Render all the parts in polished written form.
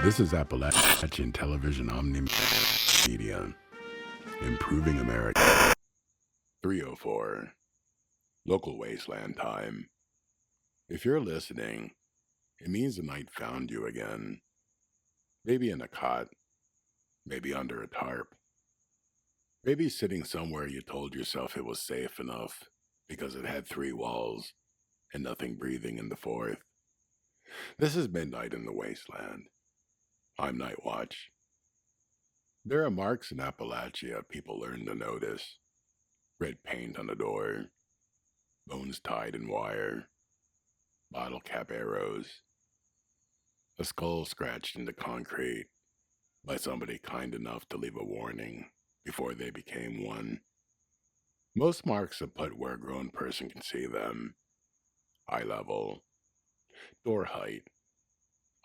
This is Appalachian Television Omnimedia, improving America. 3:04, local Wasteland time. If you're listening, it means the night found you again. Maybe in a cot, maybe under a tarp, maybe sitting somewhere you told yourself it was safe enough because it had 3 walls and nothing breathing in the 4th. This is midnight in the Wasteland. I'm Nightwatch. There are marks in Appalachia people learn to notice. Red paint on the door, bones tied in wire, bottle cap arrows, a skull scratched into concrete by somebody kind enough to leave a warning before they became one. Most marks are put where a grown person can see them. Eye level, door height,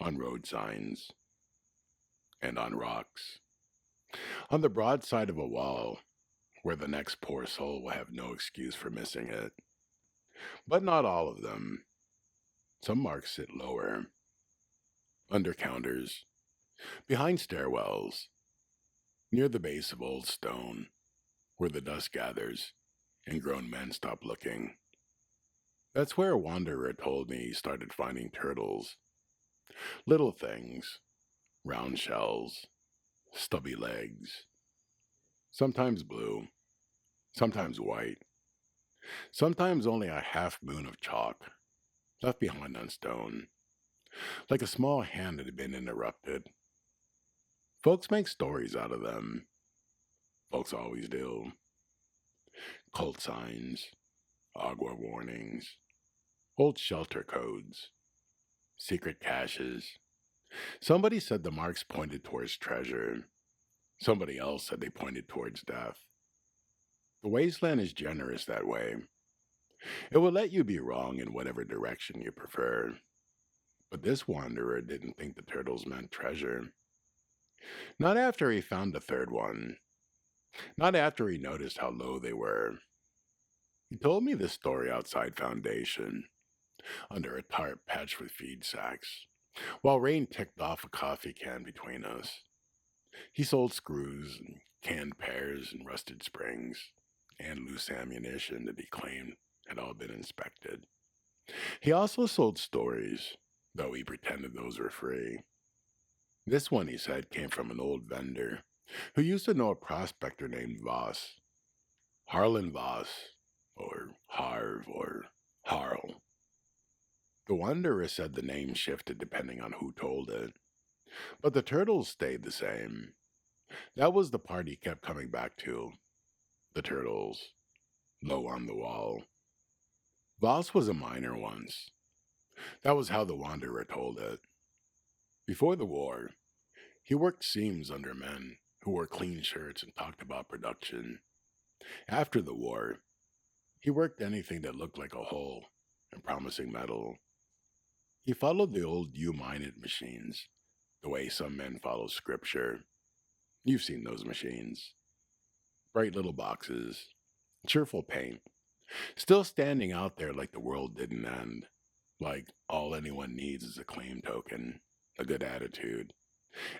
on road signs, and on rocks. On the broad side of a wall, where the next poor soul will have no excuse for missing it. But not all of them. Some marks sit lower, under counters, behind stairwells, near the base of old stone, where the dust gathers and grown men stop looking. That's where a wanderer told me he started finding turtles. Little things, round shells, stubby legs, sometimes blue, sometimes white, sometimes only a half moon of chalk, left behind on stone, like a small hand that had been interrupted. Folks make stories out of them. Folks always do. Cult signs, agua warnings, old shelter codes, secret caches. Somebody said the marks pointed towards treasure. Somebody else said they pointed towards death. The wasteland is generous that way. It will let you be wrong in whatever direction you prefer. But this wanderer didn't think the turtles meant treasure. Not after he found the 3rd one. Not after he noticed how low they were. He told me this story outside Foundation, under a tarp patched with feed sacks, while rain ticked off a coffee can between us. He sold screws and canned pears and rusted springs, and loose ammunition that he claimed had all been inspected. He also sold stories, though he pretended those were free. This one, he said, came from an old vendor who used to know a prospector named Voss. Harlan Voss, or Harv, or Harl. The wanderer said the name shifted depending on who told it, but the turtles stayed the same. That was the part he kept coming back to. The turtles, low on the wall. Voss was a miner once. That was how the wanderer told it. Before the war, he worked seams under men who wore clean shirts and talked about production. After the war, he worked anything that looked like a hole and promising metal. He followed the old U-minute machines, the way some men follow scripture. You've seen those machines. Bright little boxes, cheerful paint, still standing out there like the world didn't end, like all anyone needs is a claim token, a good attitude,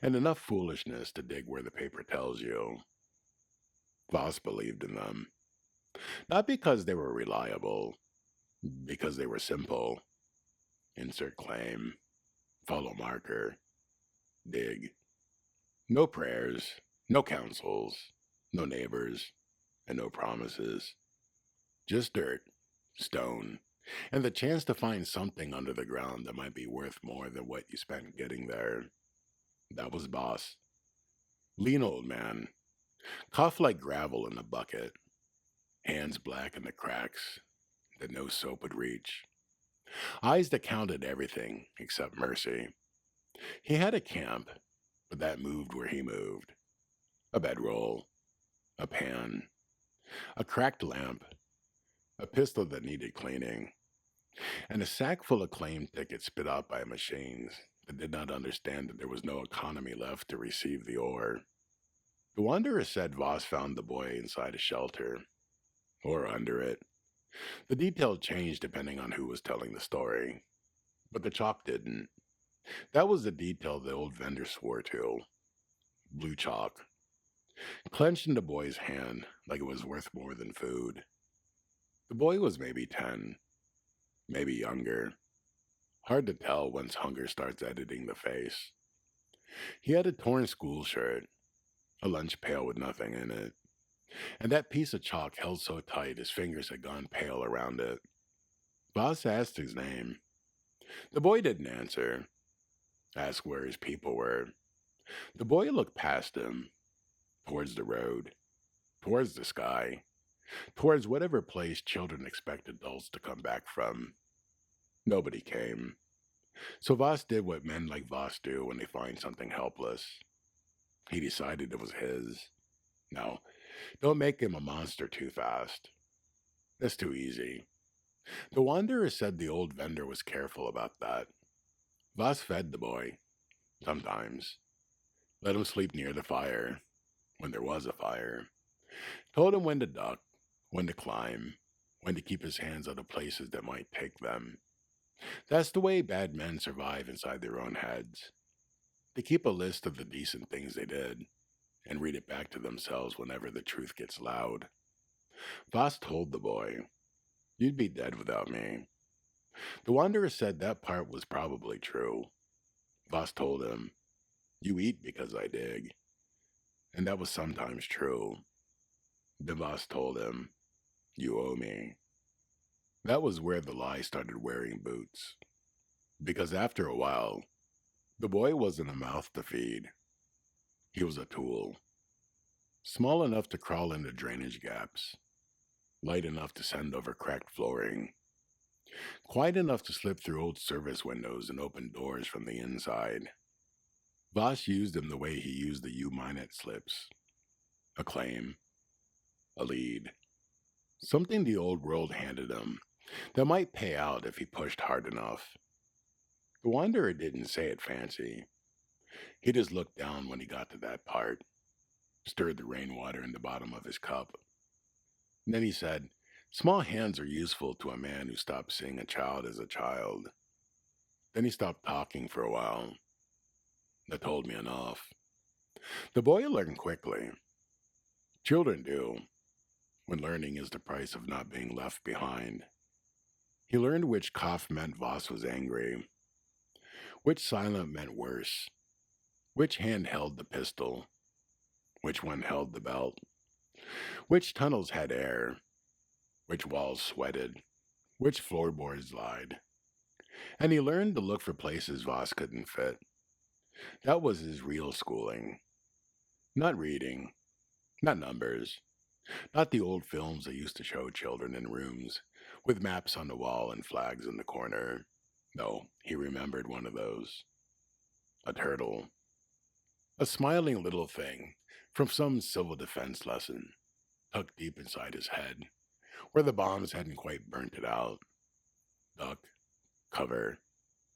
and enough foolishness to dig where the paper tells you. Voss believed in them. Not because they were reliable, because they were simple. Insert claim, follow marker, dig. No prayers, no counsels, no neighbors, and no promises. Just dirt, stone, and the chance to find something under the ground that might be worth more than what you spent getting there. That was Boss. Lean old man, cough like gravel in a bucket, hands black in the cracks that no soap would reach, eyes that counted everything except mercy. He had a camp, but that moved where he moved. A bedroll, a pan, a cracked lamp, a pistol that needed cleaning, and a sack full of claim tickets spit out by machines that did not understand that there was no economy left to receive the ore. The wanderer said Voss found the boy inside a shelter, or under it. The detail changed depending on who was telling the story, but the chalk didn't. That was the detail the old vendor swore to. Blue chalk, clenched in the boy's hand like it was worth more than food. The boy was maybe 10, maybe younger. Hard to tell once hunger starts editing the face. He had a torn school shirt, a lunch pail with nothing in it, and that piece of chalk held so tight his fingers had gone pale around it. Boss asked his name. The boy didn't answer. Asked where his people were. The boy looked past him, towards the road, towards the sky, towards whatever place children expect adults to come back from. Nobody came. So Voss did what men like Voss do when they find something helpless. He decided it was his. No, don't make him a monster too fast. That's too easy. The wanderer said the old vendor was careful about that. Voss fed the boy, sometimes. Let him sleep near the fire, when there was a fire. Told him when to duck, when to climb, when to keep his hands out of places that might take them. That's the way bad men survive inside their own heads. They keep a list of the decent things they did, and read it back to themselves whenever the truth gets loud. Voss told the boy, "You'd be dead without me." The wanderer said that part was probably true. Voss told him, "You eat because I dig." And that was sometimes true. Then Voss told him, "You owe me." That was where the lie started wearing boots. Because after a while, the boy wasn't a mouth to feed. He was a tool. Small enough to crawl into drainage gaps. Light enough to send over cracked flooring. Quiet enough to slip through old service windows and open doors from the inside. Voss used him the way he used the U-Minute slips. A claim. A lead. Something the old world handed him that might pay out if he pushed hard enough. The wanderer didn't say it fancy. He just looked down when he got to that part, stirred the rainwater in the bottom of his cup. And then he said, "Small hands are useful to a man who stopped seeing a child as a child." Then he stopped talking for a while. That told me enough. The boy learned quickly. Children do, when learning is the price of not being left behind. He learned which cough meant Voss was angry, which silent meant worse, which hand held the pistol, which one held the belt, which tunnels had air, which walls sweated, which floorboards lied. And he learned to look for places Voss couldn't fit. That was his real schooling. Not reading, not numbers, not the old films they used to show children in rooms, with maps on the wall and flags in the corner. No, he remembered one of those. A turtle. A smiling little thing from some civil defense lesson, tucked deep inside his head, where the bombs hadn't quite burnt it out. Duck, cover,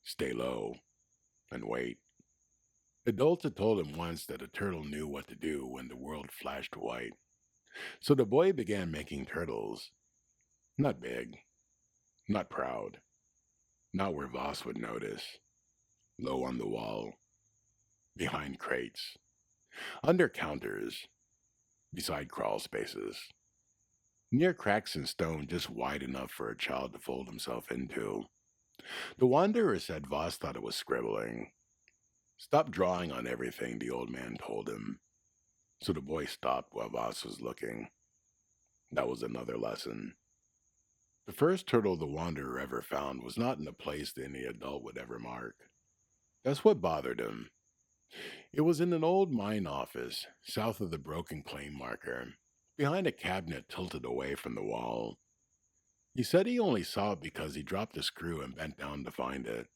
stay low, and wait. Adults had told him once that a turtle knew what to do when the world flashed white. So the boy began making turtles. Not big, not proud, not where Voss would notice. Low on the wall, behind crates, under counters, beside crawl spaces, near cracks in stone just wide enough for a child to fold himself into. The wanderer said Voss thought it was scribbling. "Stop drawing on everything," the old man told him. So the boy stopped while Voss was looking. That was another lesson. The first turtle the wanderer ever found was not in a place that any adult would ever mark. That's what bothered him. It was in an old mine office, south of the broken claim marker, behind a cabinet tilted away from the wall. He said he only saw it because he dropped a screw and bent down to find it.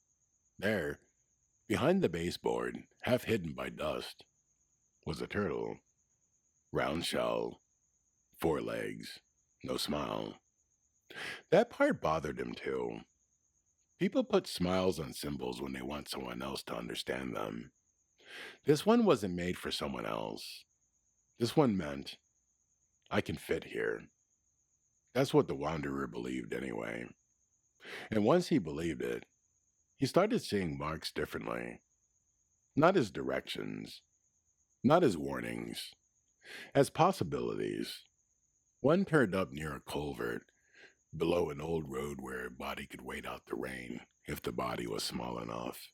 There, behind the baseboard, half hidden by dust, was a turtle. Round shell, 4 legs, no smile. That part bothered him too. People put smiles on symbols when they want someone else to understand them. This one wasn't made for someone else. This one meant, I can fit here. That's what the wanderer believed anyway. And once he believed it, He started seeing marks differently, not as directions, not as warnings, as possibilities. One turned up near a culvert, below an old road where a body could wait out the rain if the body was small enough.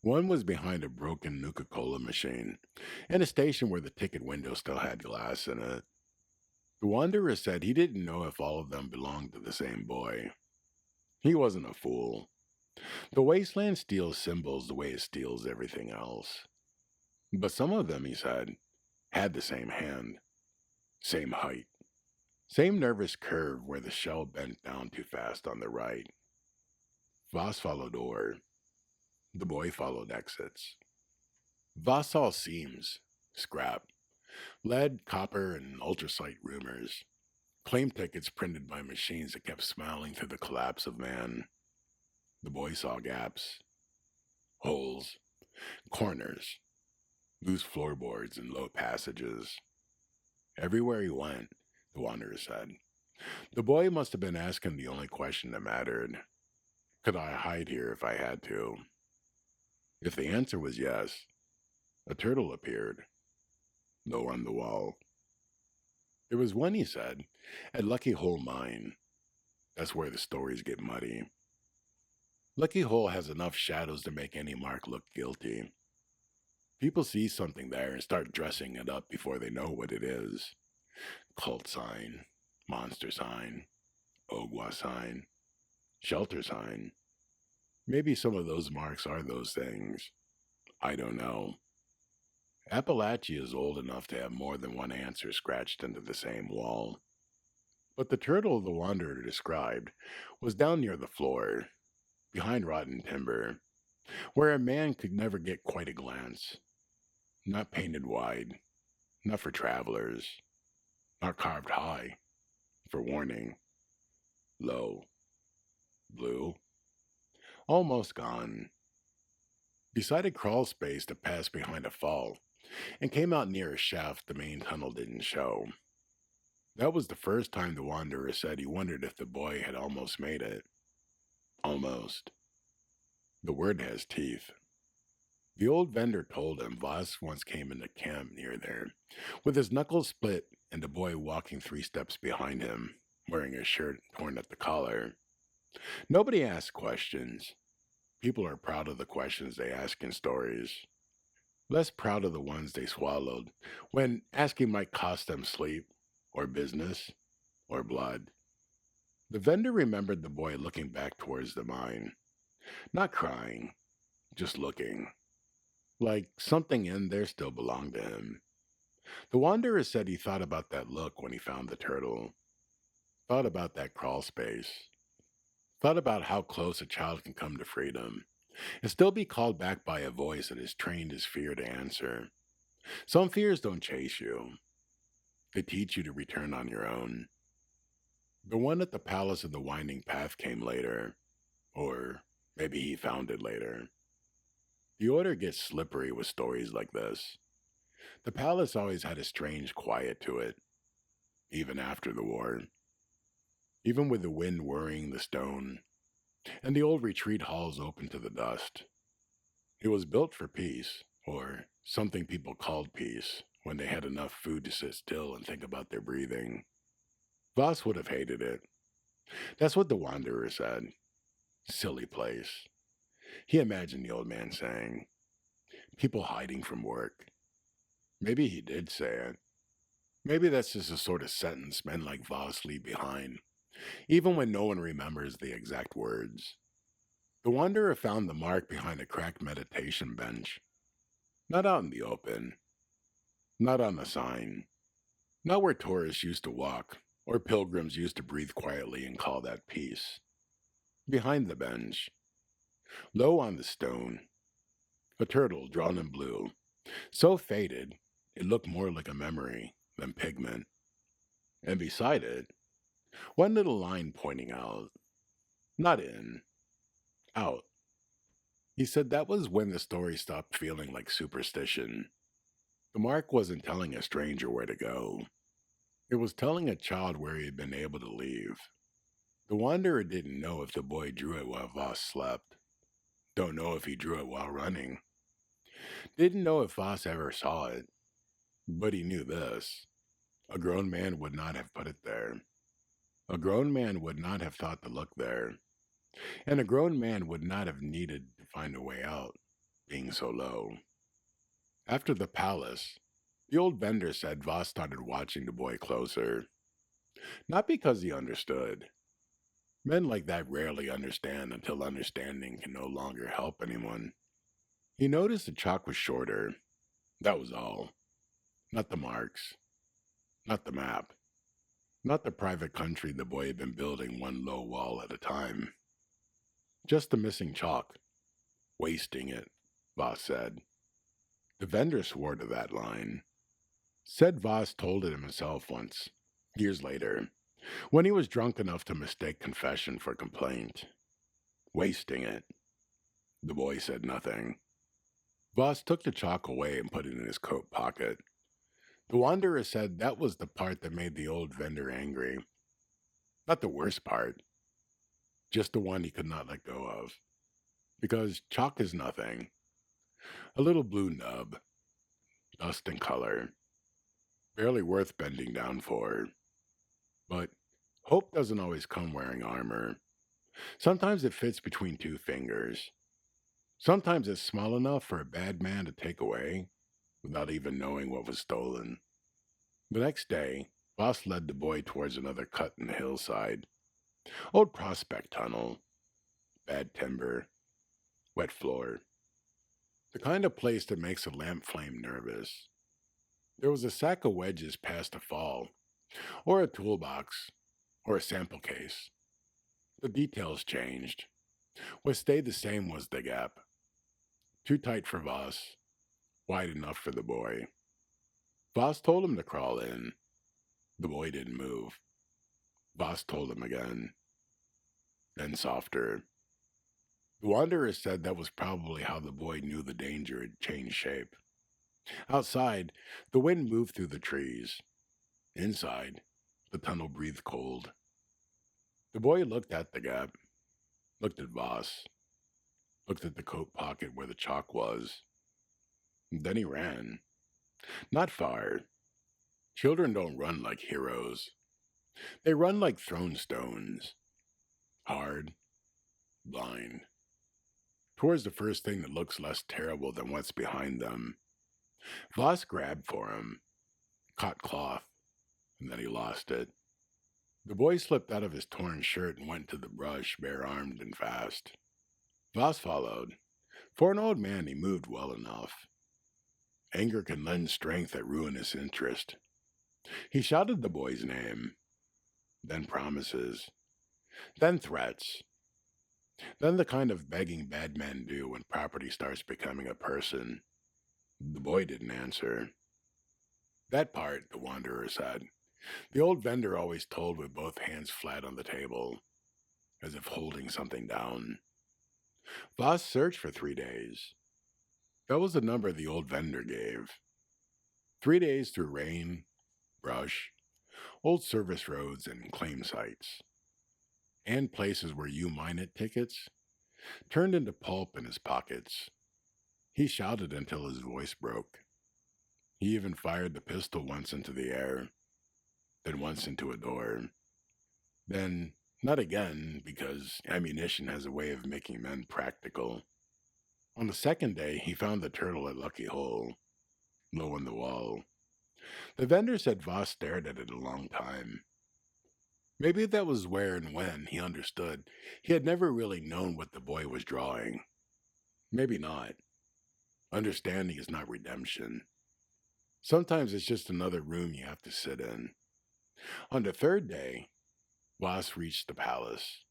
One was behind a broken Nuka-Cola machine, in a station where the ticket window still had glass in it. The wanderer said he didn't know if all of them belonged to the same boy. He wasn't a fool. The wasteland steals symbols the way it steals everything else. But some of them, he said, had the same hand, same height, same nervous curve where the shell bent down too fast on the right. Voss followed door. The boy followed exits. Voss saw seams, scrap, lead, copper, and ultrasight rumors. Claim tickets printed by machines that kept smiling through the collapse of man. The boy saw gaps, holes, corners, loose floorboards, and low passages. Everywhere he went, the wanderer said. The boy must have been asking the only question that mattered. Could I hide here if I had to? If the answer was yes, a turtle appeared, low on the wall. There was one, he said, at Lucky Hole Mine. That's where the stories get muddy. Lucky Hole has enough shadows to make any mark look guilty. People see something there and start dressing it up before they know what it is. Cult sign, monster sign, Ogwa sign, shelter sign. Maybe some of those marks are those things. I don't know. Appalachia is old enough to have more than one answer scratched into the same wall. But the turtle the wanderer described was down near the floor, behind rotten timber, where a man could never get quite a glance. Not painted wide, not for travelers, not carved high, for warning. Low, blue, almost gone. Beside a crawl space that passed behind a fall, and came out near a shaft the main tunnel didn't show. That was the first time the wanderer said he wondered if the boy had almost made it. Almost. The word has teeth. The old vendor told him Voss once came into camp near there, with his knuckles split and the boy walking 3 steps behind him, wearing a shirt torn at the collar. Nobody asks questions. People are proud of the questions they ask in stories. Less proud of the ones they swallowed, when asking might cost them sleep, or business, or blood. The vendor remembered the boy looking back towards the mine. Not crying, just looking. Like something in there still belonged to him. The wanderer said he thought about that look when he found the turtle. Thought about that crawl space. Thought about how close a child can come to freedom, and still be called back by a voice that has trained his fear to answer. Some fears don't chase you. They teach you to return on your own. The one at the Palace of the Winding Path came later, or maybe he found it later. The order gets slippery with stories like this. The palace always had a strange quiet to it, even after the war. Even with the wind whirring the stone, and the old retreat halls open to the dust. It was built for peace, or something people called peace, when they had enough food to sit still and think about their breathing. Voss would have hated it. That's what the wanderer said. Silly place. He imagined the old man saying, people hiding from work. Maybe he did say it. Maybe that's just a sort of sentence men like Voss leave behind, even when no one remembers the exact words. The wanderer found the mark behind a cracked meditation bench. Not out in the open. Not on a sign. Not where tourists used to walk, or pilgrims used to breathe quietly and call that peace. Behind the bench. Low on the stone. A turtle drawn in blue. So faded, it looked more like a memory than pigment. And beside it, one little line pointing out. Not in. Out. He said that was when the story stopped feeling like superstition. The mark wasn't telling a stranger where to go. It was telling a child where he had been able to leave. The wanderer didn't know if the boy drew it while Voss slept. Don't know if he drew it while running. Didn't know if Voss ever saw it, but he knew this. A grown man would not have put it there. A grown man would not have thought to look there. And a grown man would not have needed to find a way out, being so low. After the palace, the old vendor said Voss started watching the boy closer. Not because he understood. Men like that rarely understand until understanding can no longer help anyone. He noticed the chalk was shorter. That was all. Not the marks. Not the map. Not the private country the boy had been building one low wall at a time. Just the missing chalk. Wasting it, Voss said. The vendor swore to that line. Said Voss told it himself once, years later, when he was drunk enough to mistake confession for complaint. Wasting it. The boy said nothing. Voss took the chalk away and put it in his coat pocket. The wanderer said that was the part that made the old vendor angry. Not the worst part. Just the one he could not let go of. Because chalk is nothing. A little blue nub. Dust in color. Barely worth bending down for. But hope doesn't always come wearing armor. Sometimes it fits between two fingers. Sometimes it's small enough for a bad man to take away, without even knowing what was stolen. The next day, Voss led the boy towards another cut in the hillside. Old prospect tunnel. Bad timber. Wet floor. The kind of place that makes a lamp flame nervous. There was a sack of wedges past a fall, or a toolbox, or a sample case. The details changed. What stayed the same was the gap. Too tight for Voss, wide enough for the boy. Voss told him to crawl in. The boy didn't move. Voss told him again. Then softer. The wanderer said that was probably how the boy knew the danger had changed shape. Outside, the wind moved through the trees. Inside, the tunnel breathed cold. The boy looked at the gap, looked at Voss, looked at the coat pocket where the chalk was. Then he ran. Not far. Children don't run like heroes. They run like thrown stones. Hard, blind. Towards the first thing that looks less terrible than what's behind them. Voss grabbed for him, caught cloth, and then he lost it. The boy slipped out of his torn shirt and went to the brush, bare-armed and fast. Voss followed. For an old man, he moved well enough. Anger can lend strength at ruinous interest. He shouted the boy's name, then promises, then threats, then the kind of begging bad men do when property starts becoming a person. The boy didn't answer. That part, the wanderer said, the old vendor always told with both hands flat on the table, as if holding something down. Voss searched for 3 days. That was the number the old vendor gave. 3 days through rain, brush, old service roads, and claim sites. And places where you mine it tickets turned into pulp in his pockets. He shouted until his voice broke. He even fired the pistol once into the air, then once into a door. Then, not again, because ammunition has a way of making men practical. On the second day, he found the turtle at Lucky Hole, low in the wall. The vendor said Voss stared at it a long time. Maybe that was where and when he understood he had never really known what the boy was drawing. Maybe not. Understanding is not redemption. Sometimes it's just another room you have to sit in. On the third day, Voss reached the palace.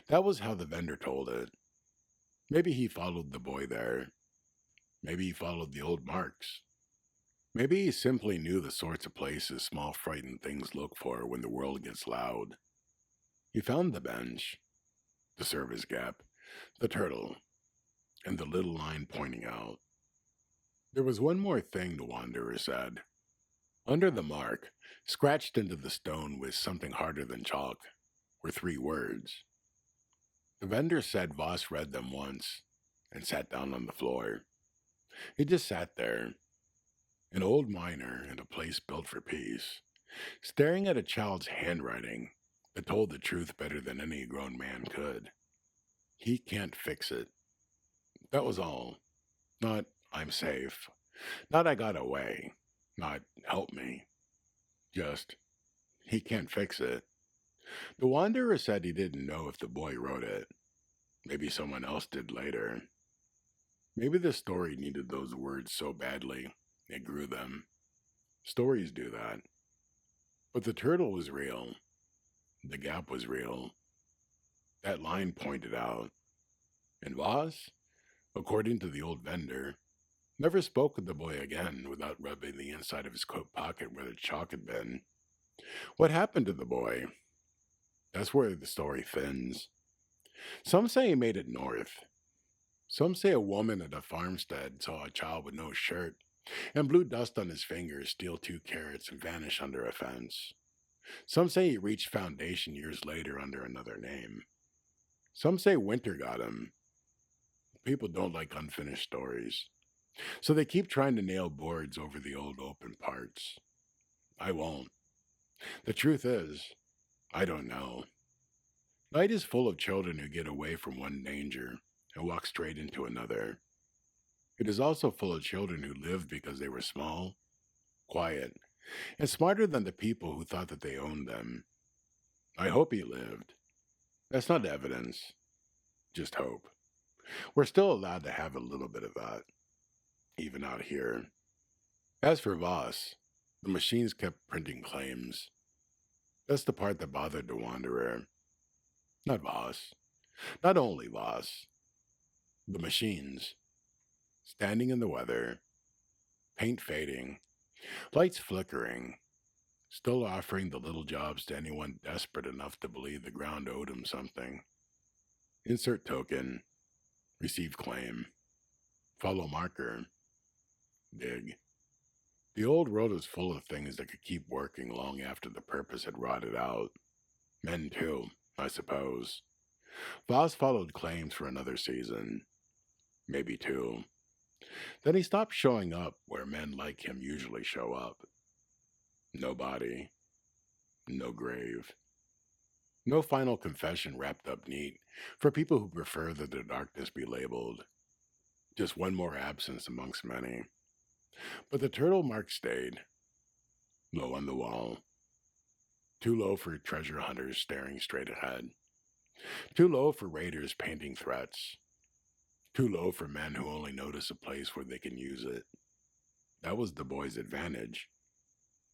That was how the vendor told it. Maybe he followed the boy there. Maybe he followed the old marks. Maybe he simply knew the sorts of places small frightened things look for when the world gets loud. He found the bench, the service gap, the turtle, and the little line pointing out. There was one more thing, the wanderer said. Under the mark, scratched into the stone with something harder than chalk, were 3 words. The vendor said Voss read them once, and sat down on the floor. He just sat there, an old miner in a place built for peace, staring at a child's handwriting that told the truth better than any grown man could. He can't fix it. That was all. Not, I'm safe. Not, I got away. Not, help me. Just, he can't fix it. The Wanderer said he didn't know if the boy wrote it. Maybe someone else did later. Maybe the story needed those words so badly, it grew them. Stories do that. But the turtle was real. The gap was real. That line pointed out. And Voss, according to the old vendor, never spoke with the boy again without rubbing the inside of his coat pocket where the chalk had been. What happened to the boy? That's where the story thins. Some say he made it north. Some say a woman at a farmstead saw a child with no shirt and blew dust on his fingers, steal 2 carrots, and vanish under a fence. Some say he reached Foundation years later under another name. Some say winter got him. People don't like unfinished stories, so they keep trying to nail boards over the old open parts. I won't. The truth is, I don't know. Night is full of children who get away from one danger and walk straight into another. It is also full of children who lived because they were small, quiet, and smarter than the people who thought that they owned them. I hope he lived. That's not evidence, just hope. We're still allowed to have a little bit of that, even out here. As for Voss, the machines kept printing claims. That's the part that bothered the Wanderer. Not Voss. Not only Voss. The machines. Standing in the weather. Paint fading. Lights flickering. Still offering the little jobs to anyone desperate enough to believe the ground owed him something. Insert token. Receive claim. Follow marker. Dig. The old world is full of things that could keep working long after the purpose had rotted out. Men too, I suppose. Voss followed claims for another season. Maybe 2. Then he stopped showing up where men like him usually show up. No body. No grave. No final confession wrapped up neat for people who prefer that the darkness be labeled. Just one more absence amongst many. But the turtle mark stayed. Low on the wall. Too low for treasure hunters staring straight ahead. Too low for raiders painting threats. Too low for men who only notice a place where they can use it. That was the boy's advantage.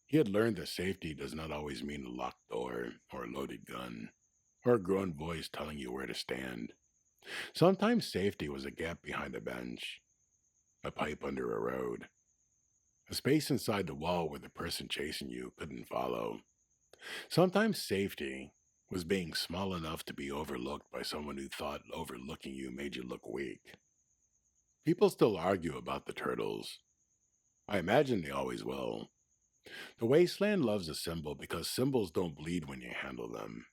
He had learned that safety does not always mean a locked door or a loaded gun or a grown voice telling you where to stand. Sometimes safety was a gap behind a bench, a pipe under a road, a space inside the wall where the person chasing you couldn't follow. Sometimes safety was being small enough to be overlooked by someone who thought overlooking you made you look weak. People still argue about the turtles. I imagine they always will. The Wasteland loves a symbol because symbols don't bleed when you handle them.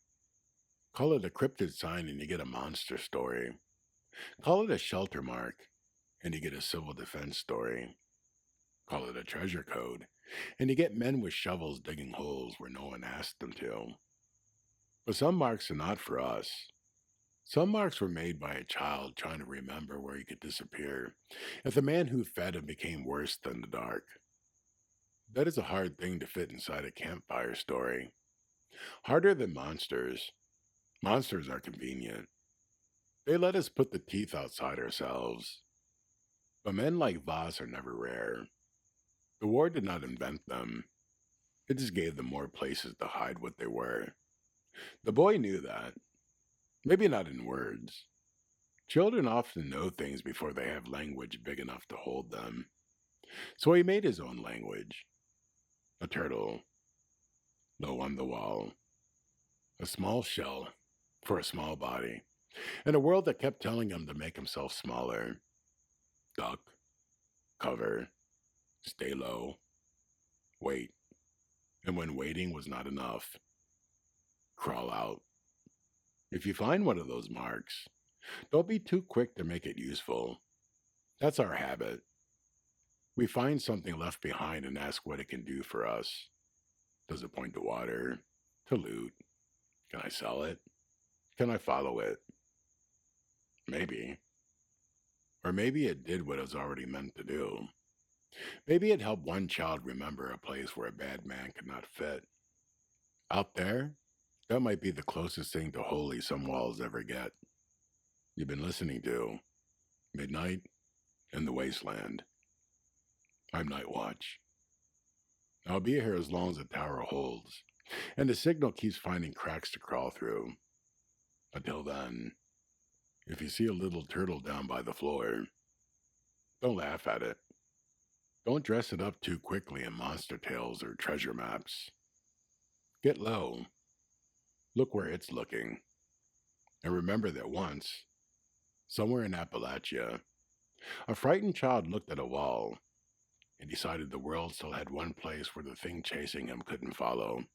Call it a cryptid sign and you get a monster story. Call it a shelter mark and you get a civil defense story. Call it a treasure code and you get men with shovels digging holes where no one asked them to. But some marks are not for us. Some marks were made by a child trying to remember where he could disappear if the man who fed him became worse than the dark. That is a hard thing to fit inside a campfire story. Harder than monsters. Monsters are convenient. They let us put the teeth outside ourselves. But men like Voss are never rare. The war did not invent them. It just gave them more places to hide what they were. The boy knew that. Maybe not in words. Children often know things before they have language big enough to hold them. So he made his own language. A turtle. Low on the wall. A small shell for a small body. And a world that kept telling him to make himself smaller. Duck. Cover. Stay low. Wait. And when waiting was not enough, crawl out. If you find one of those marks, Don't be too quick to make it useful. That's our habit. We find something left behind and ask what it can do for us. Does it point to water? To loot? Can I sell it? Can I follow it? Maybe. Or maybe it did what it was already meant to do. Maybe it helped one child remember a place where a bad man could not fit. Out there, that might be the closest thing to holy some walls ever get. You've been listening to Midnight in the Wasteland. I'm Nightwatch. I'll be here as long as the tower holds, and the signal keeps finding cracks to crawl through. Until then, if you see a little turtle down by the floor, don't laugh at it. Don't dress it up too quickly in monster tales or treasure maps. Get low. Look where it's looking. And remember that once, somewhere in Appalachia, a frightened child looked at a wall and decided the world still had one place where the thing chasing him couldn't follow.